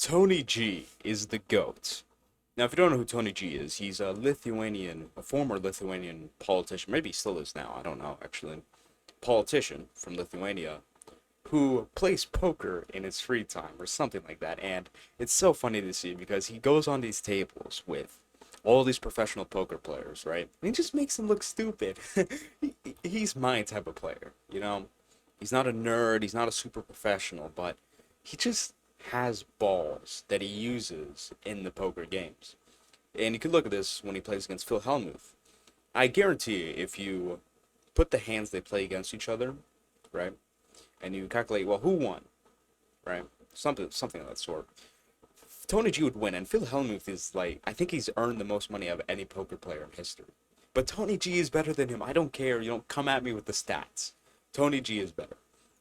TONYG is the GOAT. Now, if you don't know who TONYG is, he's a former Lithuanian politician, maybe he still is now, I don't know, actually, politician from Lithuania, who plays poker in his free time, or something like that, and it's so funny to see because he goes on these tables with all these professional poker players, right? And he just makes them look stupid. He's my type of player, you know? He's not a nerd, he's not a super professional, but he just has balls that he uses in the poker games. And you can look at this when he plays against Phil Hellmuth. I guarantee you, if you put the hands they play against each other, right, and you calculate, well, who won, right, something of that sort, Tony G would win, and Phil Hellmuth is like, I think he's earned the most money of any poker player in history. But Tony G is better than him. I don't care. You don't come at me with the stats. Tony G is better.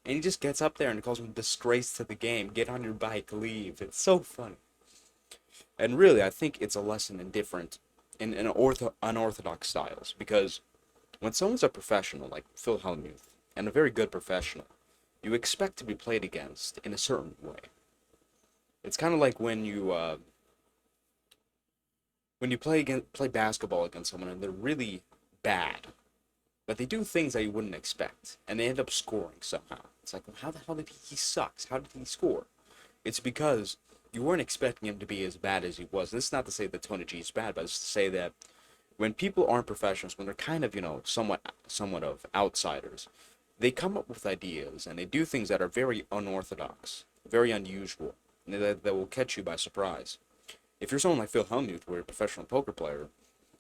And he just gets up there and calls him a disgrace to the game. Get on your bike, leave. It's so funny. And really, I think it's a lesson in unorthodox styles. Because when someone's a professional, like Phil Hellmuth, and a very good professional, you expect to be played against in a certain way. It's kind of like when you play basketball against someone and they're really bad, but they do things that you wouldn't expect, and they end up scoring somehow. It's like, well, how the hell did he sucks? How did he score? It's because you weren't expecting him to be as bad as he was. And this is not to say that Tony G is bad, but it's to say that when people aren't professionals, when they're kind of, somewhat of outsiders, they come up with ideas and they do things that are very unorthodox, very unusual, and that will catch you by surprise. If you're someone like Phil Hellmuth, where you're a professional poker player,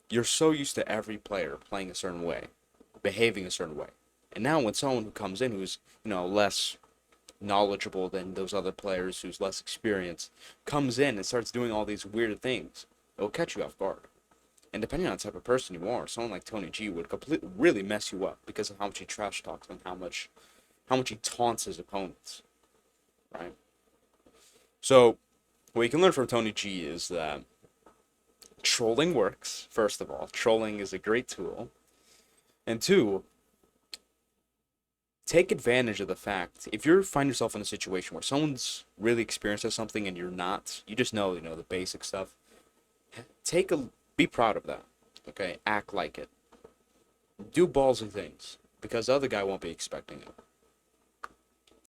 you're so used to every player playing a certain way, behaving a certain way. And now when someone who comes in who's, less knowledgeable than those other players, who's less experienced, comes in and starts doing all these weird things, it'll catch you off guard. And depending on the type of person you are, someone like Tony G would really mess you up because of how much he trash talks and how much he taunts his opponents, right? So, what you can learn from Tony G is that trolling works, first of all. Trolling is a great tool. And two, take advantage of the fact, if you find yourself in a situation where someone's really experienced at something and you're not, you just know, the basic stuff, be proud of that, okay? Act like it. Do ballsy things, because the other guy won't be expecting it.